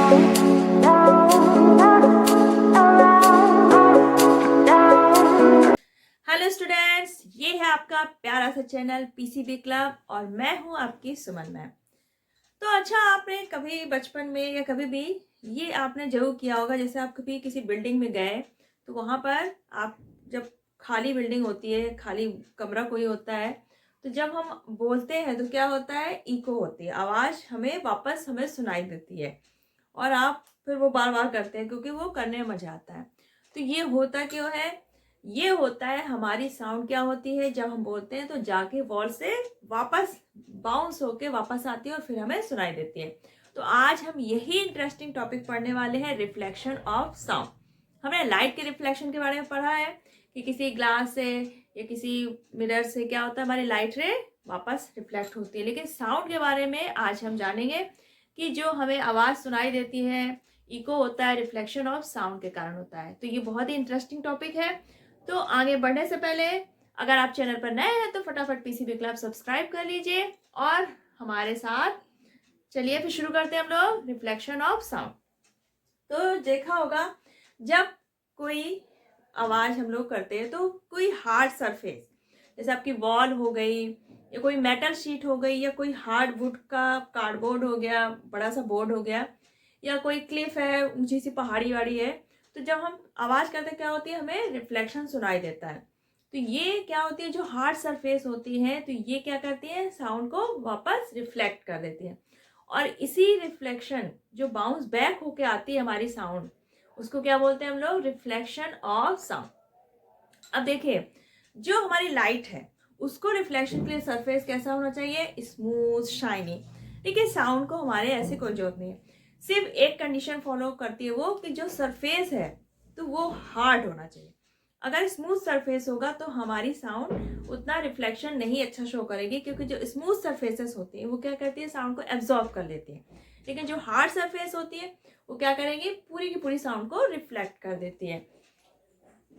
Hello students, ये है आपका प्यारा सा चैनल पीसीबी क्लब और मैं हूँ आपकी सुमन मैम। तो अच्छा, आपने कभी बचपन में या कभी भी ये आपने जरूर किया होगा, जैसे आप कभी किसी बिल्डिंग में गए तो वहाँ पर आप जब खाली बिल्डिंग होती है, खाली कमरा कोई होता है, तो जब हम बोलते हैं तो क्या होता है, इको होती है, आवाज़ हमें सुनाई देती है और आप फिर वो बार बार करते हैं क्योंकि वो करने में मजा आता है। तो ये होता क्यों है? ये होता है, हमारी साउंड क्या होती है, जब हम बोलते हैं तो जाके वॉल से वापस बाउंस होके वापस आती है और फिर हमें सुनाई देती है। तो आज हम यही इंटरेस्टिंग टॉपिक पढ़ने वाले हैं, रिफ्लेक्शन ऑफ साउंड। हमने लाइट के रिफ्लेक्शन के बारे में पढ़ा है कि किसी ग्लास से या किसी मिरर से क्या होता है, हमारी लाइट रे वापस रिफ्लेक्ट होती है। लेकिन साउंड के बारे में आज हम जानेंगे कि जो हमें आवाज़ सुनाई देती है, इको होता है, रिफ्लेक्शन ऑफ साउंड के कारण होता है। तो ये बहुत ही इंटरेस्टिंग टॉपिक है। तो आगे बढ़ने से पहले अगर आप चैनल पर नए हैं तो फटाफट पीसीबी क्लब सब्सक्राइब कर लीजिए और हमारे साथ चलिए फिर शुरू करते हैं हम लोग रिफ्लेक्शन ऑफ साउंड। तो देखा होगा, जब कोई आवाज़ हम लोग करते हैं तो कोई हार्ड सरफेस, जैसे आपकी वॉल हो गई या कोई मेटल शीट हो गई या कोई हार्ड वुड का कार्डबोर्ड हो गया, बड़ा सा बोर्ड हो गया, या कोई क्लिफ है, ऊंची सी पहाड़ी वाड़ी है, तो जब हम आवाज़ करते क्या होती है, हमें रिफ्लेक्शन सुनाई देता है। तो ये क्या होती है, जो हार्ड सरफेस होती है तो ये क्या करती है, साउंड को वापस रिफ्लेक्ट कर देती है। और इसी रिफ्लेक्शन जो बाउंस बैक होके आती है हमारी साउंड, उसको क्या बोलते हैं हम लोग, रिफ्लेक्शन ऑफ साउंड। अब देखिए, जो हमारी लाइट है उसको रिफ्लेक्शन के लिए सरफेस कैसा होना चाहिए, स्मूथ शाइनी। देखिए, साउंड को हमारे ऐसे कोई जरूरत नहीं है, सिर्फ एक कंडीशन फॉलो करती है वो कि जो सरफेस है तो वो हार्ड होना चाहिए। अगर स्मूथ सरफेस होगा तो हमारी साउंड उतना रिफ्लेक्शन नहीं अच्छा शो करेगी, क्योंकि जो स्मूथ सरफेसेस होती है वो क्या करती है, साउंड को एब्जॉर्ब कर लेती है। लेकिन जो हार्ड सरफेस होती है वो क्या करेंगी, पूरी की पूरी साउंड को रिफ्लेक्ट कर देती है।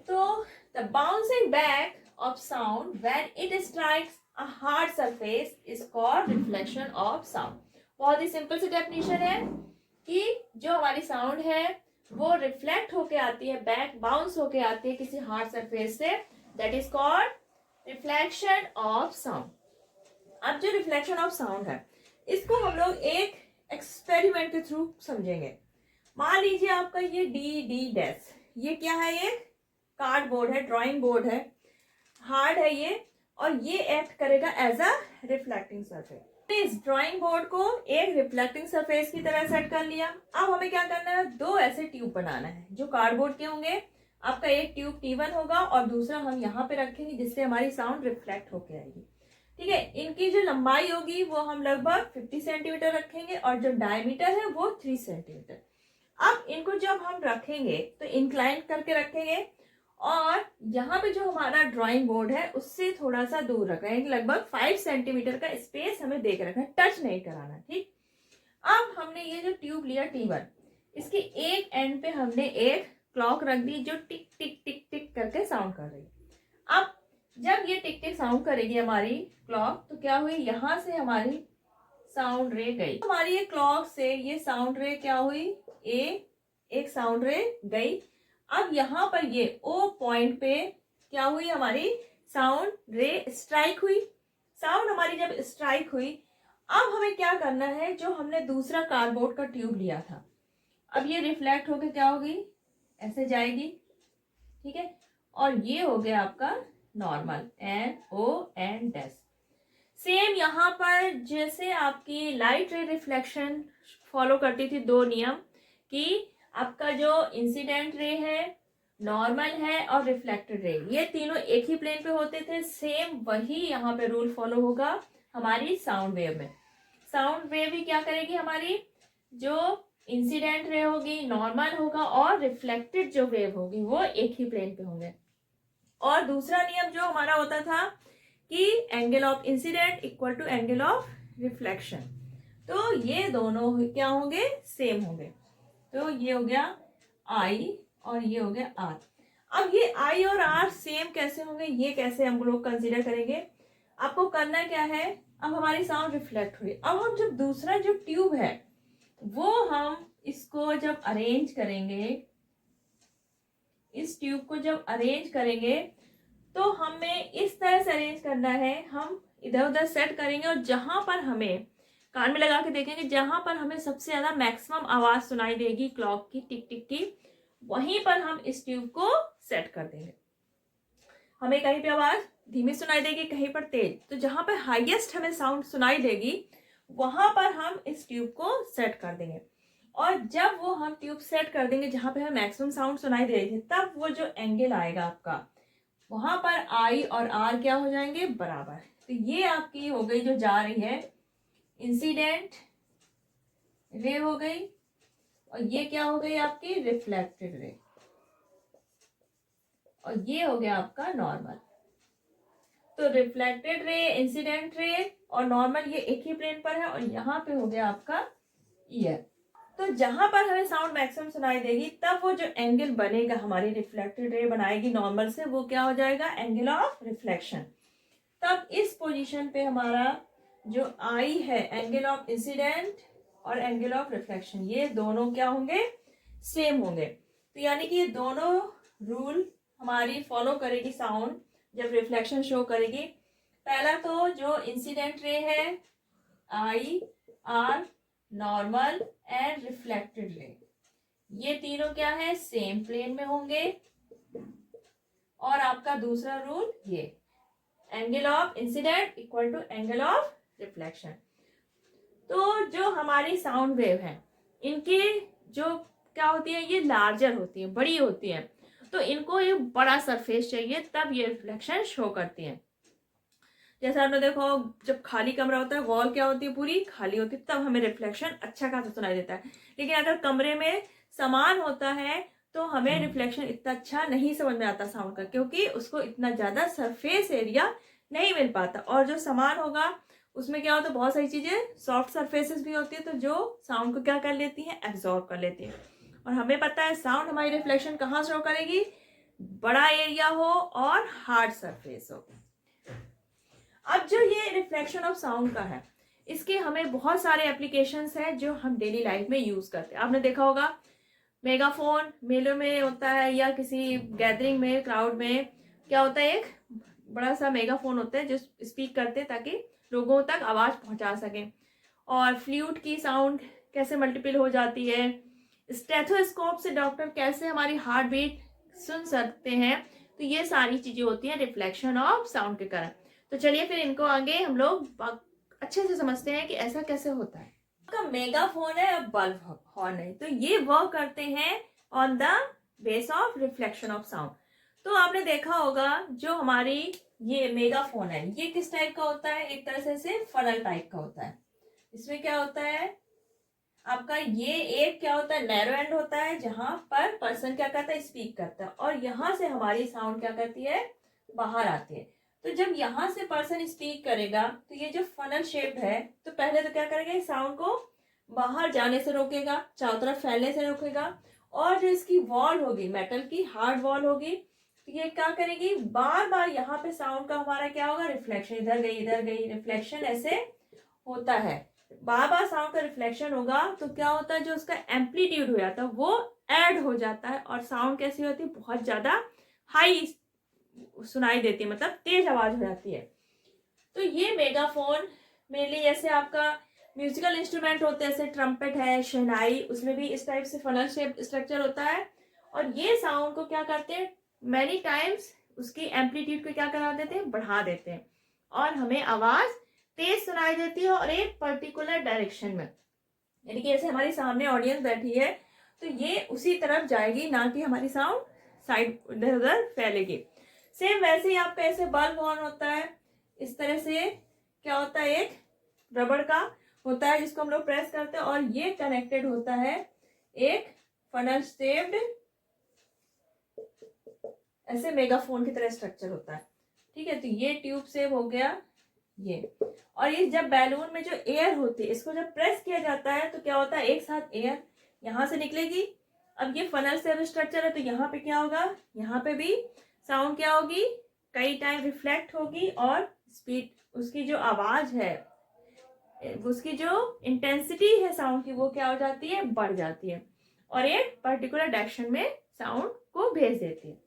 तो the bouncing back of sound when it strikes a hard surface is called reflection of sound। बहुत ही सिंपल सी डेफिनेशन है कि जो हमारी साउंड है वो रिफ्लेक्ट होके आती है, बैक बाउंस होके आती है किसी हार्ड सरफेस से, that is called reflection of sound. अब जो रिफ्लेक्शन ऑफ साउंड है इसको हम लोग एक एक्सपेरिमेंट के थ्रू समझेंगे। मान लीजिए आपका ये डी डेस्क, ये क्या है, ये कार्डबोर्ड है, ड्राइंग बोर्ड है, हार्ड है ये, और ये एक्ट करेगा एज अ रिफ्लेक्टिंग सरफेस। इस ड्राइंग बोर्ड को एक रिफ्लेक्टिंग सरफेस की तरह सेट कर लिया। अब हमें क्या करना है, दो ऐसे ट्यूब बनाना है जो कार्डबोर्ड के होंगे। आपका एक ट्यूब T1 होगा और दूसरा हम यहाँ पे रखेंगे जिससे हमारी साउंड रिफ्लेक्ट होके आएगी। ठीक है, इनकी जो लंबाई होगी वो हम लगभग 50 सेंटीमीटर रखेंगे और जो डायमीटर है वो 3 सेंटीमीटर। अब इनको जब हम रखेंगे तो इंक्लाइन करके रखेंगे और यहाँ पे जो हमारा ड्राइंग बोर्ड है उससे थोड़ा सा दूर रखना है, लगभग 5 सेंटीमीटर का स्पेस हमें दे के रखना है, टच नहीं कराना। ठीक, अब हमने ये जो ट्यूब लिया T1, इसके एक एंड पे हमने एक क्लॉक रख दी जो टिक टिक टिक टिक करके साउंड कर रही है। अब जब ये टिक टिक साउंड करेगी हमारी क्लॉक, तो क्या हुई, यहाँ से हमारी साउंड रे गई, हमारी ये क्लॉक से ये साउंड रे क्या हुई, एक साउंड रे गई। अब यहाँ पर ये O पॉइंट पे क्या हुई, हमारी साउंड रे स्ट्राइक हुई। साउंड हमारी जब स्ट्राइक हुई, अब हमें क्या करना है, जो हमने दूसरा कार्डबोर्ड का ट्यूब लिया था, अब ये रिफ्लेक्ट होके क्या होगी, ऐसे जाएगी। ठीक है, और ये हो गया आपका नॉर्मल NO डैश। सेम यहाँ पर जैसे आपकी लाइट रे रिफ्लेक्शन फॉलो करती थी दो नियम, कि आपका जो इंसिडेंट रे है, नॉर्मल है और रिफ्लेक्टेड रे, ये तीनों एक ही प्लेन पे होते थे। सेम वही यहाँ पे रूल फॉलो होगा हमारी साउंड वेव में। साउंड वेव भी क्या करेगी, हमारी जो इंसिडेंट रे होगी, नॉर्मल होगा, और रिफ्लेक्टेड जो वेव होगी वो एक ही प्लेन पे होंगे। और दूसरा नियम जो हमारा होता था कि angle of incidence equal to angle of reflection, तो ये दोनों क्या होंगे, सेम होंगे। तो ये हो गया I और ये हो गया R। अब ये I और R सेम कैसे होंगे, ये कैसे हम लोग कंसीडर करेंगे। आपको करना क्या है, अब हमारी साउंड रिफ्लेक्ट हुई, अब हम जब दूसरा जो ट्यूब है वो हम इसको अरेंज करेंगे, इस ट्यूब को जब अरेंज करेंगे तो हमें इस तरह से अरेंज करना है, हम इधर उधर सेट करेंगे और जहां पर हमें कान में लगा के देखेंगे, जहां पर हमें सबसे ज्यादा मैक्सिमम आवाज सुनाई देगी क्लॉक की टिक टिक की, वहीं पर हम इस ट्यूब को सेट कर देंगे। हमें कहीं पे आवाज धीमी सुनाई देगी, कहीं पर तेज, तो जहां पर हाईएस्ट हमें साउंड सुनाई देगी वहां पर हम इस ट्यूब को सेट कर देंगे। और जब वो हम ट्यूब सेट कर देंगे जहां पे हमें मैक्सिमम साउंड सुनाई दे रही थी, तब वो जो एंगल आएगा आपका, वहां पर आई और आर क्या हो जाएंगे, बराबर। तो ये आपकी हो गई जो जा रही है इंसिडेंट रे हो गई, और ये क्या हो गई आपकी रिफ्लेक्टेड रे, और ये हो गया आपका नॉर्मल। तो रिफ्लेक्टेड रे, इंसिडेंट रे और नॉर्मल ये एक ही प्लेन पर है, और यहाँ पे हो गया आपका ईयर। तो जहां पर हमें साउंड मैक्सिमम सुनाई देगी तब वो जो एंगल बनेगा हमारी रिफ्लेक्टेड रे बनाएगी नॉर्मल से, वो क्या हो जाएगा, एंगल ऑफ रिफ्लेक्शन। तब इस पोजीशन पे हमारा जो आई है, एंगल ऑफ इंसिडेंट और एंगल ऑफ रिफ्लेक्शन, ये दोनों क्या होंगे, सेम होंगे। तो यानी कि ये दोनों रूल हमारी फॉलो करेगी साउंड जब रिफ्लेक्शन शो करेगी। पहला तो जो इंसिडेंट रे है, I R normal and reflected ray, ये तीनों क्या है, सेम प्लेन में होंगे। और आपका दूसरा रूल ये angle of incidence equal to angle of reflection. तो जो हमारी साउंड वेव है, इनके जो क्या होती है, ये लार्जर होती है, बड़ी होती है, तो इनको ये बड़ा सरफेस चाहिए तब ये रिफ्लेक्शन शो करती है। जैसे आपने देखो जब खाली कमरा होता है, वॉल क्या होती है, पूरी खाली होती है, तब हमें रिफ्लेक्शन अच्छा खासा सुनाई देता है। लेकिन अगर कमरे में सामान होता है तो हमें रिफ्लेक्शन इतना अच्छा नहीं समझ में आता साउंड का, क्योंकि उसको इतना ज्यादा सरफेस एरिया नहीं मिल पाता। और जो सामान होगा उसमें क्या होता है, बहुत सारी चीजें सॉफ्ट सरफेसेस भी होती है, तो जो साउंड को क्या कर लेती है, एब्जॉर्ब कर लेती है। और हमें पता है साउंड हमारी रिफ्लेक्शन कहाँ शो करेगी, बड़ा एरिया हो और हार्ड सरफेस हो। अब जो ये रिफ्लेक्शन ऑफ साउंड का है, इसके हमें बहुत सारे एप्लीकेशंस हैं जो हम डेली लाइफ में यूज करते हैं। आपने देखा होगा मेगाफोन मेलों में होता है, या किसी गैदरिंग में, क्राउड में क्या होता है, एक बड़ा सा मेगाफोन होता है जो स्पीक करते हैं ताकि लोगों तक आवाज पहुंचा सकें। और फ्लूट की साउंड कैसे मल्टीपल हो जाती है, स्टेथोस्कोप से डॉक्टर कैसे हमारी हार्ट बीट सुन सकते हैं। तो ये सारी चीजें होती हैं रिफ्लेक्शन ऑफ साउंड के कारण। तो चलिए फिर इनको आगे हम लोग अच्छे से समझते हैं कि ऐसा कैसे होता है। का मेगाफोन है और बल्ब हॉर्न है, तो ये वर्क करते हैं on the base of reflection of sound. तो आपने देखा होगा जो हमारी ये मेगाफोन है, ये किस टाइप का होता है, एक तरह से फनल टाइप का होता है। इसमें क्या होता है आपका, ये एक क्या होता है, नैरो एंड होता है, जहां पर पर्सन क्या करता है, स्पीक करता है, और यहां से हमारी साउंड क्या करती है, बाहर आती है। तो जब यहाँ से पर्सन स्पीक करेगा तो ये जो फनल शेप्ड है, तो पहले तो क्या करेगा, साउंड को बाहर जाने से रोकेगा, चारों तरफ फैलने से रोकेगा। और जो इसकी वॉल होगी, मेटल की हार्ड वॉल होगी, तो ये क्या करेगी, बार बार यहाँ पे साउंड का हमारा क्या होगा, रिफ्लेक्शन, इधर गई रिफ्लेक्शन ऐसे होता है। बार बार साउंड का रिफ्लेक्शन होगा तो क्या होता है, जो उसका एम्पलीट्यूड हो जाता है वो ऐड हो जाता है, और साउंड कैसी होती है, बहुत ज्यादा हाई सुनाई देती है, मतलब तेज आवाज हो जाती है। तो ये मेगाफोन मेनली जैसे आपका म्यूजिकल इंस्ट्रूमेंट होते हैं, जैसे ट्रम्पेट है, शहनाई, उसमें भी इस टाइप से फनल शेप स्ट्रक्चर होता है। और ये साउंड को क्या करते हैं, मैनी टाइम्स उसकी एम्पलीट्यूड को क्या करा देते हैं, बढ़ा देते हैं, और हमें आवाज तेज सुनाई देती है और एक पर्टिकुलर डायरेक्शन में। यानी कि जैसे हमारी सामने ऑडियंस बैठी है तो ये उसी तरफ जाएगी, ना कि हमारी साउंड साइड इधर उधर फैलेगी। सेम वैसे ही आपका ऐसे बल्ब ऑन होता है, इस तरह से क्या होता है, एक रबड़ का होता है जिसको हम लोग प्रेस करते हैं, और ये कनेक्टेड होता है एक फनल शेप्ड ऐसे मेगाफोन की तरह स्ट्रक्चर होता है। ठीक है, तो ये ट्यूब शेप हो गया ये। और ये जब बैलून में जो एयर होती है, इसको जब प्रेस किया जाता है तो क्या होता है, एक साथ एयर यहां से निकलेगी। अब ये फनल शेप स्ट्रक्चर है, तो यहाँ पे क्या होगा, यहाँ पे भी साउंड क्या होगी, कई टाइम रिफ्लेक्ट होगी, और स्पीड उसकी जो आवाज है, उसकी जो इंटेंसिटी है साउंड की, वो क्या हो जाती है, बढ़ जाती है। और ये पर्टिकुलर डायरेक्शन में साउंड को भेज देती है।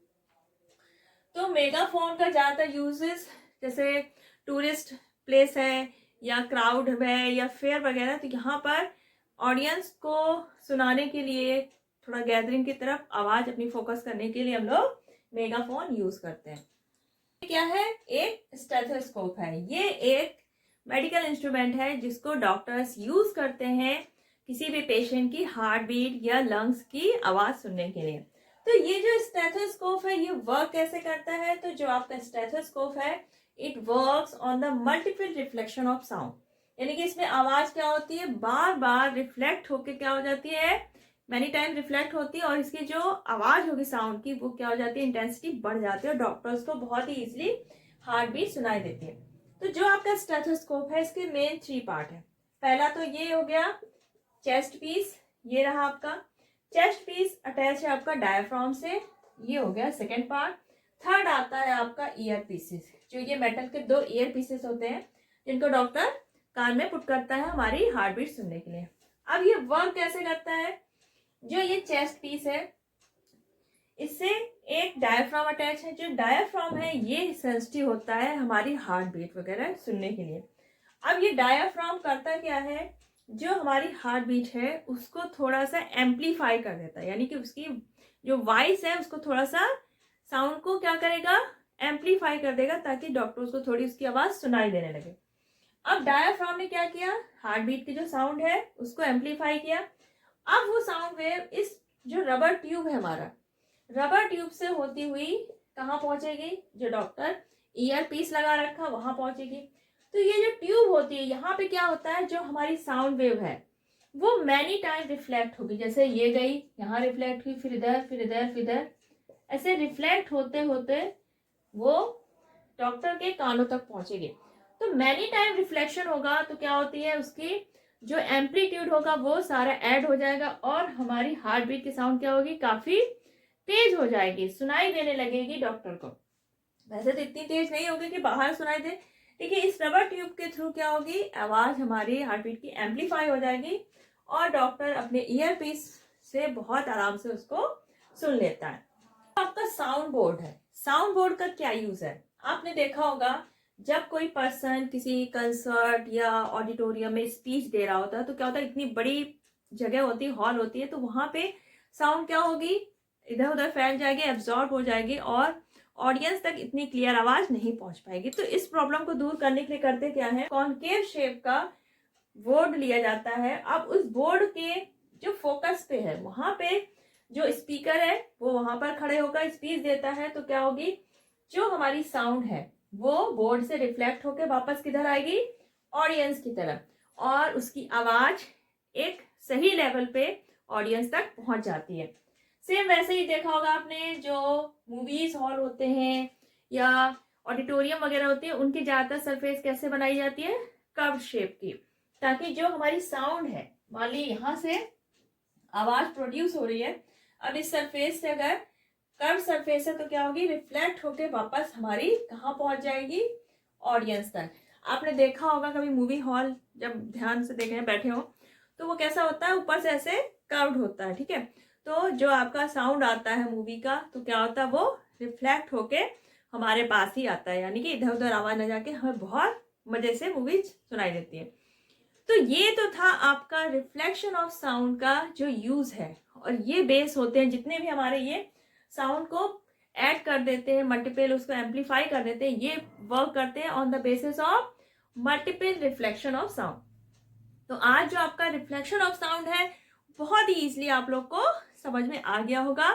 तो मेगाफोन का ज़्यादातर यूजेस जैसे टूरिस्ट प्लेस है या क्राउड है या फेयर वगैरह, तो यहाँ पर ऑडियंस को सुनाने के लिए, थोड़ा गैदरिंग की तरफ आवाज अपनी फोकस करने के लिए हम लोग मेगाफोन यूज करते हैं। क्या है? एक स्टेथोस्कोप है। ये एक मेडिकल इंस्ट्रूमेंट है जिसको डॉक्टर्स यूज करते हैं किसी भी पेशेंट की हार्ट बीट या लंग्स की आवाज सुनने के लिए। तो ये जो स्टेथोस्कोप है ये वर्क कैसे करता है? तो जो आपका स्टेथोस्कोप है it works on the multiple reflection of sound, यानी कि इसमें आवाज क्या होती है, बार बार रिफ्लेक्ट होके क्या हो जाती है, मैनी टाइम रिफ्लेक्ट होती है, और इसकी जो आवाज होगी साउंड की वो क्या हो जाती है, इंटेंसिटी बढ़ जाती है और डॉक्टर्स को बहुत ही इजीली हार्ट बीट सुनाई देती है। तो जो आपका स्टेथोस्कोप है इसके मेन 3 पार्ट है। पहला तो ये हो गया चेस्ट पीस, ये रहा आपका चेस्ट पीस अटैच है आपका डायफ्राम से, ये हो गया सेकेंड पार्ट। थर्ड आता है आपका ईयर पीसेस, जो ये मेटल के 2 ईयर पीसेस होते हैं जिनको डॉक्टर कान में पुट करता है हमारी हार्ट बीट सुनने के लिए। अब ये वर्क कैसे करता है? जो ये चेस्ट पीस है इससे एक डायफ्राम अटैच है। जो डायफ्राम है ये सेंसिटिव होता है हमारी हार्ट बीट वगैरह सुनने के लिए। अब ये डायफ्राम करता क्या है, जो हमारी हार्ट बीट है उसको थोड़ा सा एम्पलीफाई कर देता है, यानी कि उसकी जो वॉइस है उसको थोड़ा सा साउंड को क्या करेगा, एम्पलीफाई कर देगा, ताकि डॉक्टर्स को थोड़ी उसकी आवाज सुनाई देने लगे। अब डायफ्राम ने क्या किया, हार्ट बीट की जो साउंड है उसको एम्पलीफाई किया। अब वो साउंड वेव इस जो रबर ट्यूब है हमारा, रबर ट्यूब से होती हुई कहाँ पहुंचेगी, जो डॉक्टर ईयर पीस लगा रखा वहां पहुंचेगी। तो ये जो ट्यूब होती है यहाँ पे क्या होता है, जो हमारी साउंड वेव है वो मैनी टाइम रिफ्लेक्ट होगी। जैसे ये गई यहाँ रिफ्लेक्ट हुई, फिर इधर फिर इधर फिर इधर, ऐसे रिफ्लेक्ट होते होते वो डॉक्टर के कानों तक पहुंचेगी। तो मैनी टाइम रिफ्लेक्शन होगा तो क्या होती है, उसकी जो एम्पलीट्यूड होगा वो सारा ऐड हो जाएगा और हमारी हार्ट बीट की साउंड क्या होगी, काफी तेज हो जाएगी, सुनाई देने लगेगी डॉक्टर को। वैसे तो इतनी तेज नहीं होगी कि बाहर सुनाई दे, लेकिन इस रबर ट्यूब के थ्रू क्या होगी, आवाज हमारी हार्ट बीट की एम्पलीफाई हो जाएगी और डॉक्टर अपने ईयर पीस से बहुत आराम से उसको सुन लेता है। आपका साउंड बोर्ड है। साउंड बोर्ड का क्या यूज है? आपने देखा होगा जब कोई पर्सन किसी कंसर्ट या ऑडिटोरियम में स्पीच दे रहा होता है तो क्या होता है, इतनी बड़ी जगह होती है, हॉल होती है, तो वहां पे साउंड क्या होगी, इधर उधर फैल जाएगी, एब्जॉर्ब हो जाएगी और ऑडियंस तक इतनी क्लियर आवाज नहीं पहुंच पाएगी। तो इस प्रॉब्लम को दूर करने के लिए करते क्या है, कॉन्केव शेप का बोर्ड लिया जाता है। अब उस बोर्ड के जो फोकस पे है वहां पे जो स्पीकर है वो वहां पर खड़े होकर स्पीच देता है, तो क्या होगी, जो हमारी साउंड है वो बोर्ड से रिफ्लेक्ट होकर वापस किधर आएगी, ऑडियंस की तरफ, और उसकी आवाज एक सही लेवल पे ऑडियंस तक पहुंच जाती है। सेम वैसे ही देखा होगा आपने, जो मूवीज हॉल होते हैं या ऑडिटोरियम वगैरह होते हैं उनकी ज्यादातर सरफेस कैसे बनाई जाती है, कर्व शेप की, ताकि जो हमारी साउंड है, मान ली यहाँ से आवाज प्रोड्यूस हो रही है, अब इस सरफेस से अगर कर्व सरफेस है तो क्या होगी, रिफ्लेक्ट होके वापस हमारी कहाँ पहुंच जाएगी, ऑडियंस तक। आपने देखा होगा कभी मूवी हॉल, जब ध्यान से देखें बैठे हो तो वो कैसा होता है, ऊपर से ऐसे कर्व्ड होता है, ठीक है। तो जो आपका साउंड आता है मूवी का तो क्या होता है, वो रिफ्लेक्ट होके हमारे पास ही आता है, यानी कि इधर उधर आवाज न जाके हमें बहुत मजे से मूवी सुनाई देती है। तो ये तो था आपका रिफ्लेक्शन ऑफ साउंड का जो यूज है, और ये बेस होते हैं जितने भी हमारे ये साउंड को ऐड कर देते हैं, मल्टीपल उसको एम्पलीफाई कर देते हैं, ये वर्क करते हैं on the basis of multiple reflection of sound. तो आज जो आपका रिफ्लेक्शन ऑफ साउंड है बहुत ही इजीली आप लोग को समझ में आ गया होगा।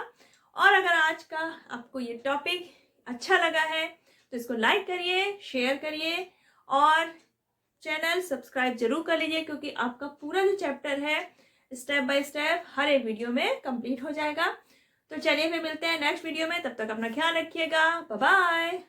और अगर आज का आपको ये टॉपिक अच्छा लगा है तो इसको लाइक करिए, शेयर करिए और चैनल सब्सक्राइब जरूर कर लीजिए, क्योंकि आपका पूरा जो चैप्टर है स्टेप बाय स्टेप हर एक वीडियो में कंप्लीट हो जाएगा। तो चलिए फिर मिलते हैं नेक्स्ट वीडियो में, तब तक अपना ख्याल रखिएगा, बाय बाय।